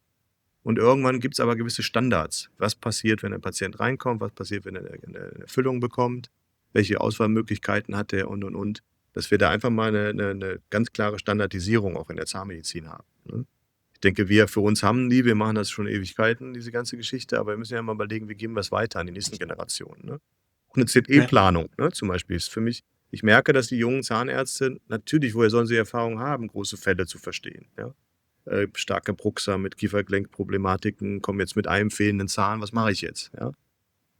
Speaker 2: Und irgendwann gibt es aber gewisse Standards. Was passiert, wenn ein Patient reinkommt? Was passiert, wenn er eine Füllung bekommt? Welche Auswahlmöglichkeiten hat er, und. Dass wir da einfach mal eine ganz klare Standardisierung auch in der Zahnmedizin haben, ne? Ich denke, wir für uns haben die, wir machen das schon Ewigkeiten, diese ganze Geschichte, aber wir müssen ja mal überlegen, wie geben wir es weiter an die nächsten Generationen, ne? Auch 'ne
Speaker 1: Ja.
Speaker 2: ZE-Planung, ne, zum Beispiel ist für mich, ich merke, dass die jungen Zahnärzte natürlich, woher sollen sie Erfahrung haben, große Fälle zu verstehen, ja? Starke Bruxer mit Kiefergelenkproblematiken, kommen jetzt mit einem fehlenden Zahn, was mache ich jetzt, ja?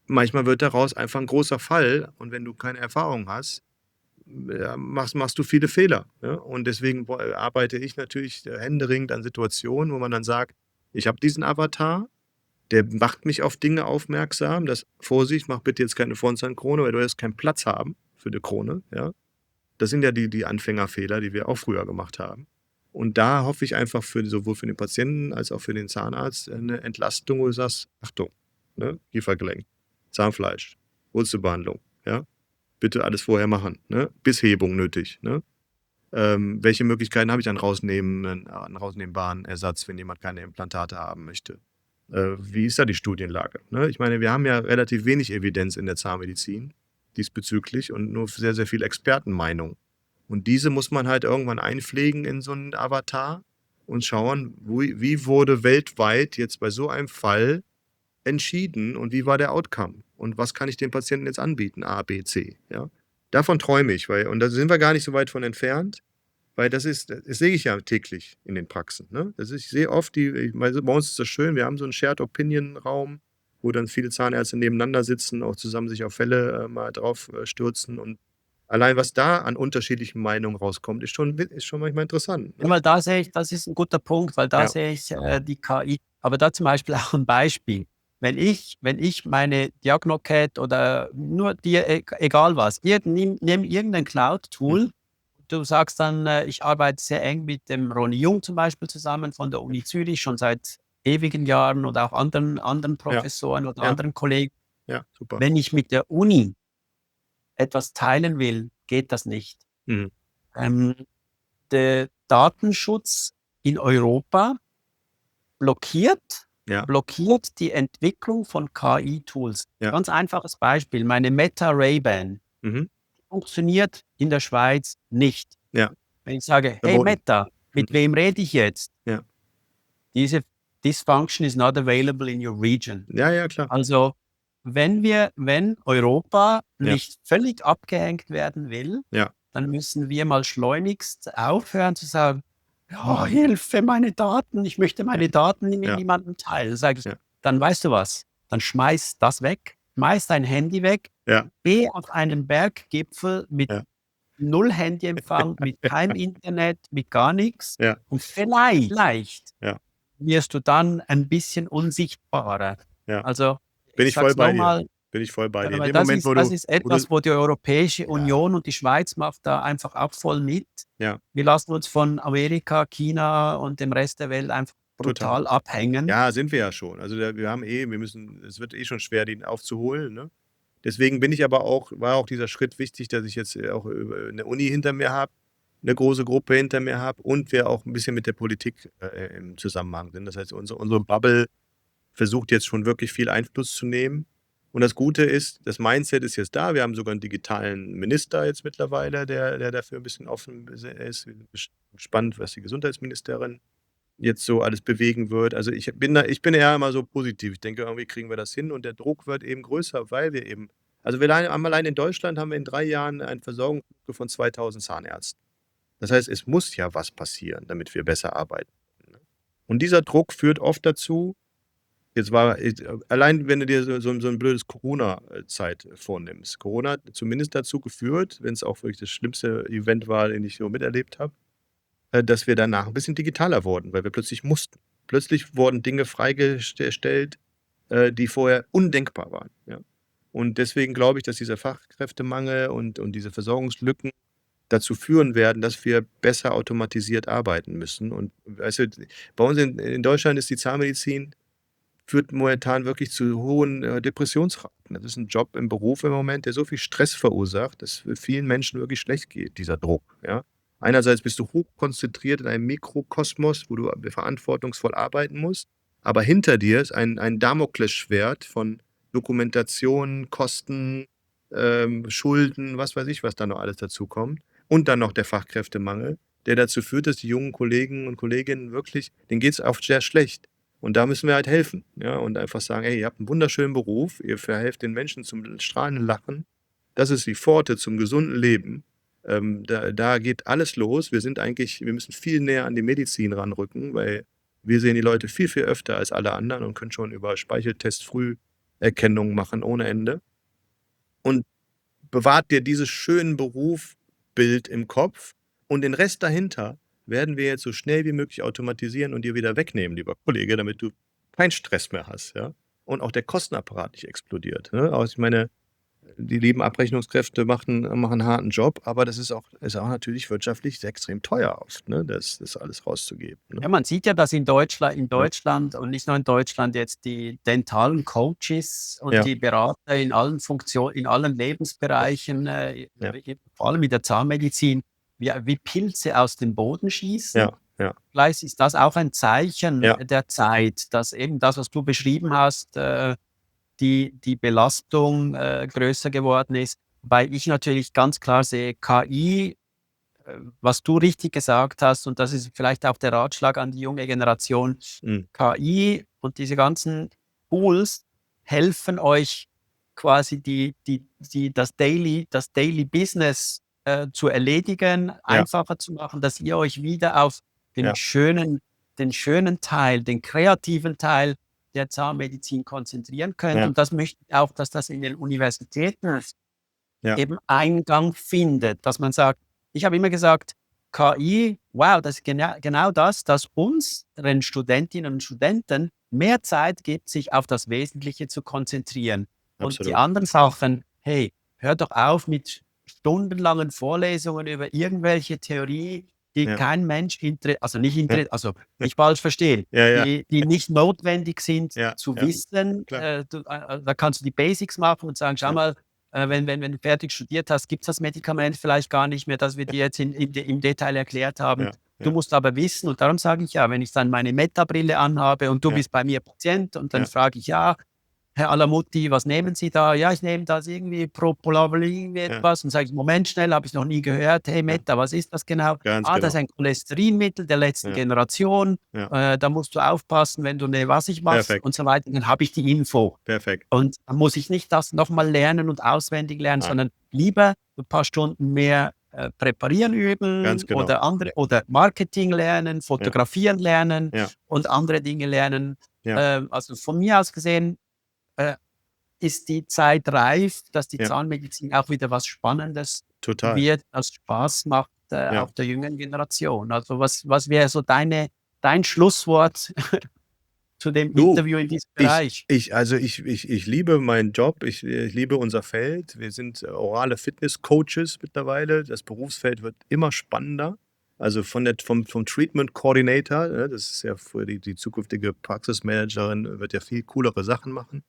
Speaker 2: Manchmal wird daraus einfach 'n großer Fall, und wenn du keine Erfahrung hast, ja, machst du viele Fehler, ja? Und deswegen arbeite ich natürlich, händeringend an Situationen, wo man dann sagt: „Ich habe diesen Avatar, der macht mich auf Dinge aufmerksam, dass Vorsicht, mach bitte jetzt keine Frontzahnkrone, weil du wirst keinen Platz haben für 'ne Krone“, ja? Das sind ja die Anfängerfehler, die wir auch früher gemacht haben. Und da hoffe ich einfach sowohl für den Patienten als auch für den Zahnarzt eine Entlastung, wo du sagst: „Achtung, ne, Kiefergelenk, Zahnfleisch, Wurzelbehandlung, ja, bitte alles vorher machen, ne? Bisshebung nötig, ne? Welche Möglichkeiten habe ich an rausnehmbaren Ersatz, wenn jemand keine Implantate haben möchte? Wie ist da die Studienlage, ne? Ich meine, wir haben ja relativ wenig Evidenz in der Zahnmedizin diesbezüglich und nur sehr, sehr viel Expertenmeinung. Und diese muss man halt irgendwann einpflegen in so 'n Avatar und schauen, wie wurde weltweit jetzt bei so einem Fall entschieden und wie war der Outcome? Und was kann ich dem Patienten jetzt anbieten? A, B, C, ja? Davon träume ich, weil und da sind wir gar nicht so weit von entfernt, weil das sehe ich ja täglich in den Praxen, ne? Ich sehe oft bei uns ist das schön, wir haben so 'n Shared Opinion Raum, wo dann viele Zahnärzte nebeneinander sitzen, auch zusammen sich auf Fälle, mal drauf, stürzen und allein was da an unterschiedlichen Meinungen rauskommt, ist schon manchmal interessant,
Speaker 1: Ja,
Speaker 2: ne?
Speaker 1: weil da sehe ich, das ist ein guter Punkt, weil da
Speaker 2: Ja,
Speaker 1: sehe ich, die KI, aber da zum Beispiel auch ein Beispiel. Wenn ich meine Diagnocat oder nur dir egal was, nimm irgendein
Speaker 2: mhm,
Speaker 1: Cloud-Tool. Du sagst dann, ich arbeite sehr eng mit dem Ronny Jung zum Beispiel zusammen von der Uni Zürich schon seit ewigen Jahren oder auch anderen
Speaker 2: ja,
Speaker 1: Professoren oder
Speaker 2: ja,
Speaker 1: anderen Kollegen.
Speaker 2: ja, super.
Speaker 1: Wenn ich mit der Uni etwas teilen will, geht das nicht.
Speaker 2: Mhm,
Speaker 1: Ähm, der Datenschutz in Europa blockiert
Speaker 2: ja,
Speaker 1: blockiert die Entwicklung von KI-Tools.
Speaker 2: ja,
Speaker 1: Ganz einfaches Beispiel, meine Meta Ray-Ban
Speaker 2: mhm,
Speaker 1: funktioniert in der Schweiz nicht.
Speaker 2: ja,
Speaker 1: Wenn ich sage: „Hey
Speaker 2: verboten.
Speaker 1: Meta, mit
Speaker 2: Mhm,
Speaker 1: wem rede ich jetzt?“
Speaker 2: ja.
Speaker 1: Diese „This function is not available in your region.“
Speaker 2: Ja, ja, klar.
Speaker 1: Also, wenn Europa
Speaker 2: Ja,
Speaker 1: nicht völlig abgehängt werden will,
Speaker 2: ja,
Speaker 1: dann müssen wir mal schleunigst aufhören zu sagen: „Ja, Hilfe, meine Daten, ich möchte meine Daten mit
Speaker 2: ja,
Speaker 1: niemandem teilen.“ Dann sage ich:
Speaker 2: ja,
Speaker 1: „Dann weißt du was? Dann schmeiß das weg, schmeiß dein Handy weg,
Speaker 2: ja,
Speaker 1: geh auf einen Berggipfel mit
Speaker 2: ja,
Speaker 1: null Handyempfang, mit keinem Internet, mit gar nix
Speaker 2: ja,
Speaker 1: und vielleicht
Speaker 2: ja,
Speaker 1: wirst du dann ein bisschen unsichtbarer.“
Speaker 2: ja.
Speaker 1: Also,
Speaker 2: Bin
Speaker 1: ich
Speaker 2: ich
Speaker 1: sage
Speaker 2: voll
Speaker 1: es
Speaker 2: bei dir.
Speaker 1: nochmal,
Speaker 2: Bin ich voll bei dir. In
Speaker 1: weil
Speaker 2: dem
Speaker 1: das
Speaker 2: Moment,
Speaker 1: ist das ist
Speaker 2: wo du
Speaker 1: etwas, wo die Europäische
Speaker 2: ja,
Speaker 1: Union und die Schweiz macht da einfach auch voll mit.
Speaker 2: ja,
Speaker 1: Wir lassen uns von Amerika, China und dem Rest der Welt einfach
Speaker 2: total.
Speaker 1: brutal abhängen.
Speaker 2: Ja, sind wir ja schon. Also, es wird eh schon schwer, den aufzuholen, ne? Deswegen war auch dieser Schritt wichtig, dass ich jetzt, auch, 'ne Uni hinter mir habe, 'ne große Gruppe hinter mir habe und wir auch 'n bisschen mit der Politik, im Zusammenhang sind. Das heißt, unsere Bubble versucht jetzt schon wirklich viel Einfluss zu nehmen. Und das Gute ist, das Mindset ist jetzt da. Wir haben sogar 'n digitalen Minister jetzt mittlerweile, der dafür 'n bisschen offen ist. Bin gespannt, was die Gesundheitsministerin jetzt so alles bewegen wird. Also, ich bin eher immer so positiv. Ich denke, irgendwie kriegen wir das hin und der Druck wird eben größer, weil wir eben allein in Deutschland haben wir in 3 Jahren eine Versorgungslücke von 2.000 Zahnärzten. Das heißt, es muss ja was passieren, damit wir besser arbeiten, ne? Und dieser Druck führt oft dazu allein wenn du dir so 'n blödes Corona Zeit vornimmst. Corona hat zumindest dazu geführt, wenn's auch wirklich das schlimmste Event war, den ich so miterlebt habe, dass wir danach 'n bisschen digitaler wurden, weil wir plötzlich mussten. Plötzlich wurden Dinge stellt, die vorher undenkbar waren, ja. Und deswegen glaube ich, dass dieser Fachkräftemangel und diese Versorgungslücken dazu führen werden, dass wir besser automatisiert arbeiten müssen. Und weißt du, bei uns in Deutschland ist die Zahnmedizin führt momentan wirklich zu hohen, Depressionsraten. Das ist 'n Job im Beruf im Moment, der so viel Stress verursacht, dass vielen Menschen wirklich schlecht geht, dieser Druck, ja. Einerseits bist du hochkonzentriert in einem Mikrokosmos, wo du verantwortungsvoll arbeiten musst, aber hinter dir ist ein Damoklesschwert von Dokumentation, Kosten, Schulden, was weiß ich, was da noch alles dazukommt. Und dann noch der Fachkräftemangel, der dazu führt, dass die jungen Kollegen und Kolleginnen wirklich denen geht's oft sehr schlecht. Und da müssen wir halt helfen, ja, und einfach sagen: „Ey, ihr habt 'n wunderschönen Beruf, ihr verhelft den Menschen zum strahlenden Lachen. Das ist die Pforte zum gesunden Leben. Da geht alles los. Wir müssen viel näher an die Medizin ranrücken, weil wir sehen die Leute viel, viel öfter als alle anderen und können schon über Speicheltest Früherkennung machen ohne Ende. Und bewahrt dir dieses schönen Berufsbild im Kopf und den Rest dahinter werden wir jetzt so schnell wie möglich automatisieren und dir wieder wegnehmen, lieber Kollege, damit du keinen Stress mehr hast, ja? Und auch der Kostenapparat nicht explodiert, ne? Also, ich meine, die lieben Abrechnungskräfte machen einen harten Job, aber das ist auch natürlich wirtschaftlich extrem teuer oft, ne, das alles rauszugeben, ne?
Speaker 1: Ja, man sieht ja, dass in Deutschland
Speaker 2: Ja,
Speaker 1: und nicht nur in Deutschland jetzt die dentalen Coaches und
Speaker 2: ja,
Speaker 1: die Berater in allen Funktionen, in allen Lebensbereichen,
Speaker 2: ja,
Speaker 1: vor allem in der Zahnmedizin, wie Pilze aus dem Boden schießen.
Speaker 2: ja, ja,
Speaker 1: Vielleicht ist das auch ein Zeichen
Speaker 2: ja,
Speaker 1: der Zeit, dass eben das, was du beschrieben hast, die Belastung größer geworden ist. Weil ich natürlich ganz klar sehe, KI, was du richtig gesagt hast, und das ist vielleicht auch der Ratschlag an die junge Generation,
Speaker 2: mhm,
Speaker 1: KI und diese ganzen Tools helfen euch quasi das Daily Business zu erledigen,
Speaker 2: ja,
Speaker 1: einfacher zu machen, dass ihr euch wieder auf den
Speaker 2: ja,
Speaker 1: schönen, den schönen Teil, den kreativen Teil der Zahnmedizin konzentrieren könnt.
Speaker 2: ja,
Speaker 1: Und das möchte ich auch, dass das in den Universitäten
Speaker 2: ja,
Speaker 1: eben Eingang findet, dass man sagt, ich habe immer gesagt, KI, wow, das ist genau das, dass unseren Studentinnen und Studenten mehr Zeit gibt, sich auf das Wesentliche zu konzentrieren. Und die
Speaker 2: absolut.
Speaker 1: anderen Sachen, hey, hör doch auf mit stundenlangen Vorlesungen über irgendwelche Theorie, die
Speaker 2: Ja,
Speaker 1: kein Mensch
Speaker 2: ja,
Speaker 1: also nicht falsch verstehen,
Speaker 2: ja, ja,
Speaker 1: die nicht notwendig sind
Speaker 2: ja,
Speaker 1: zu
Speaker 2: ja,
Speaker 1: wissen.
Speaker 2: klar.
Speaker 1: Da kannst du die Basics machen und sagen, schau
Speaker 2: Ja,
Speaker 1: mal, wenn du fertig studiert hast, gibt es das Medikament vielleicht gar nicht mehr, das wir dir jetzt im Detail erklärt haben.
Speaker 2: ja,
Speaker 1: Du
Speaker 2: ja,
Speaker 1: musst aber wissen, und darum sage ich ja, wenn ich dann meine Meta-Brille anhabe und du
Speaker 2: ja,
Speaker 1: bist bei mir Patient und dann
Speaker 2: ja,
Speaker 1: frage ich, ja, Herr Alamutti, was nehmen Sie da? Ja, ich nehme das irgendwie Propolablin
Speaker 2: ja,
Speaker 1: etwas und sage ich, Moment schnell, habe ich noch nie gehört. Hey
Speaker 2: ja,
Speaker 1: Meta, was ist das genau?
Speaker 2: ganz
Speaker 1: Ah, das
Speaker 2: genau.
Speaker 1: ist ein Cholesterinmittel der letzten
Speaker 2: Ja,
Speaker 1: Generation.
Speaker 2: ja,
Speaker 1: Da musst du aufpassen, wenn du eine was ich machst und
Speaker 2: perfekt,
Speaker 1: so weiter. Dann habe ich die Info.
Speaker 2: perfekt.
Speaker 1: Und dann muss ich nicht das nochmal lernen und auswendig lernen,
Speaker 2: Nein,
Speaker 1: sondern lieber ein paar Stunden mehr präparieren
Speaker 2: ganz
Speaker 1: üben
Speaker 2: genau.
Speaker 1: oder Marketing lernen,
Speaker 2: Ja,
Speaker 1: fotografieren lernen
Speaker 2: ja,
Speaker 1: und andere Dinge lernen.
Speaker 2: ja,
Speaker 1: Also von mir aus gesehen äh, ist die Zeit reif, dass die
Speaker 2: ja,
Speaker 1: Zahnmedizin auch wieder was Spannendes
Speaker 2: total.
Speaker 1: wird, das Spaß macht,
Speaker 2: Ja.
Speaker 1: auch der jüngeren Generation. Also was wäre so dein Schlusswort zu dem
Speaker 2: Du,
Speaker 1: Interview in diesem
Speaker 2: ich
Speaker 1: Bereich?
Speaker 2: ich liebe meinen Job, ich liebe unser Feld. Wir sind orale Fitness-Coaches mittlerweile. Das Berufsfeld wird immer spannender. Also vom Treatment Coordinator, ne, das ist ja für die zukünftige Praxismanagerin, wird ja viel coolere Sachen machen,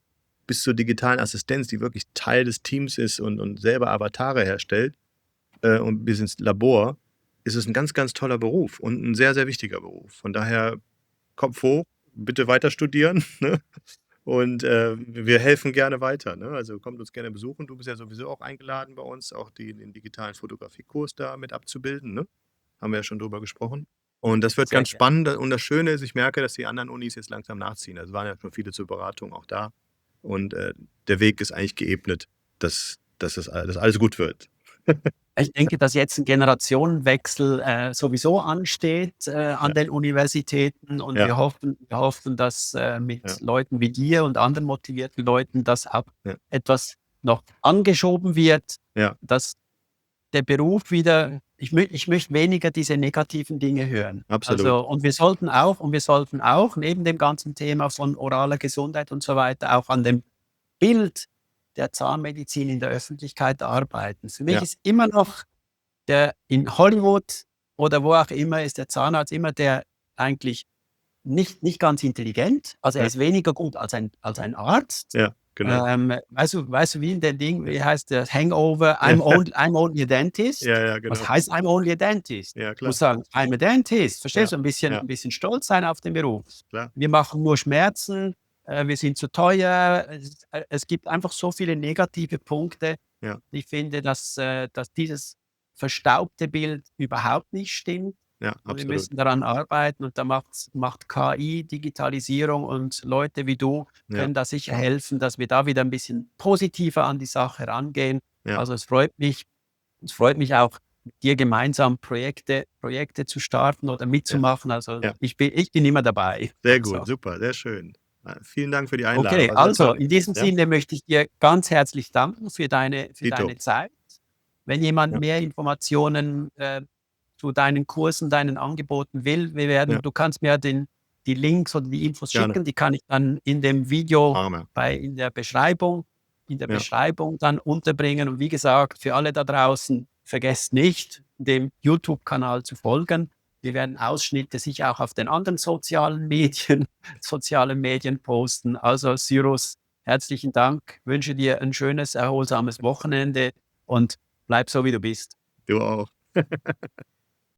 Speaker 2: bis zur digitalen Assistenz, die wirklich Teil des Teams ist und selber Avatare herstellt, und bis ins Labor, ist es ein ganz, ganz toller Beruf und ein sehr, sehr wichtiger Beruf. Von daher Kopf hoch, bitte weiter studieren, ne? Und, wir helfen gerne weiter, ne? Also, kommt uns gerne besuchen. Du bist ja sowieso auch eingeladen bei uns, auch den digitalen Fotografiekurs da mit abzubilden, ne? Haben wir ja schon drüber gesprochen. Und das wird
Speaker 1: Sehr
Speaker 2: ganz
Speaker 1: gerne.
Speaker 2: spannend und das Schöne ist, ich merke, dass die anderen Unis jetzt langsam nachziehen. Also, waren ja schon viele zur Beratung auch da und, der Weg ist eigentlich geebnet, dass alles gut wird.
Speaker 1: Ich denke, dass jetzt ein Generationenwechsel, sowieso ansteht,
Speaker 2: Ja,
Speaker 1: an den Universitäten und
Speaker 2: ja,
Speaker 1: wir hoffen, dass,
Speaker 2: ja,
Speaker 1: mit Leuten wie dir und anderen motivierten Leuten das auch
Speaker 2: ja,
Speaker 1: etwas noch angeschoben wird,
Speaker 2: ja,
Speaker 1: dass der Beruf wieder ich möchte weniger diese negativen Dinge hören.
Speaker 2: absolut.
Speaker 1: Also und wir sollten auch neben dem ganzen Thema von oraler Gesundheit und so weiter auch an dem Bild der Zahnmedizin in der Öffentlichkeit arbeiten. Für mich
Speaker 2: Ja,
Speaker 1: ist immer noch der in Hollywood oder wo auch immer ist der Zahnarzt immer der eigentlich nicht ganz intelligent. Also, er
Speaker 2: ja,
Speaker 1: ist weniger gut als ein Arzt.
Speaker 2: ja, genau.
Speaker 1: Weißt du, wie in dem Ding, wie heißt der Hangover?
Speaker 2: Ja,
Speaker 1: I'm only a dentist.
Speaker 2: ja, ja,
Speaker 1: Was
Speaker 2: genau.
Speaker 1: heißt I'm only a dentist?
Speaker 2: Ja,
Speaker 1: Ich muss
Speaker 2: klar.
Speaker 1: sagen, I'm a dentist. Verstehst
Speaker 2: Ja,
Speaker 1: du?
Speaker 2: ja,
Speaker 1: Ein bisschen stolz sein auf den Beruf.
Speaker 2: klar.
Speaker 1: Wir machen nur Schmerzen, wir sind zu teuer. Es gibt einfach so viele negative Punkte.
Speaker 2: Ja,
Speaker 1: Ich finde, dass dieses verstaubte Bild überhaupt nicht stimmt.
Speaker 2: ja,
Speaker 1: Und wir
Speaker 2: absolut.
Speaker 1: müssen daran arbeiten und da macht KI, Digitalisierung und Leute wie du
Speaker 2: Ja,
Speaker 1: können da sicher helfen, dass wir da wieder ein bisschen positiver an die Sache rangehen.
Speaker 2: ja,
Speaker 1: Also, es freut mich auch, mit dir gemeinsam Projekte zu starten oder
Speaker 2: ja,
Speaker 1: mitzumachen. Also,
Speaker 2: ja.
Speaker 1: ich bin immer dabei,
Speaker 2: Sehr gut,
Speaker 1: sozusagen.
Speaker 2: super, sehr schön. Vielen Dank für die Einladung.
Speaker 1: Okay,
Speaker 2: War sehr
Speaker 1: also
Speaker 2: toll.
Speaker 1: in diesem
Speaker 2: Ja,
Speaker 1: Sinne möchte ich dir ganz herzlich danken für
Speaker 2: dito.
Speaker 1: deine Zeit. Wenn jemand
Speaker 2: Ja,
Speaker 1: mehr Informationen, zu deinen Kursen, deinen Angeboten will,
Speaker 2: ja,
Speaker 1: du kannst mir die Links oder die Infos
Speaker 2: gerne.
Speaker 1: schicken, die kann ich dann in dem Video
Speaker 2: Machen wir.
Speaker 1: in der Beschreibung in der
Speaker 2: Ja.
Speaker 1: Beschreibung dann unterbringen. Und wie gesagt, für alle da draußen, vergesst nicht, dem YouTube-Kanal zu folgen. Wir werden Ausschnitte sicher auch auf den anderen sozialen Medien posten. Also Cyrus, herzlichen Dank, wünsche dir ein schönes, erholsames Wochenende und bleib so, wie du bist.
Speaker 2: Du auch.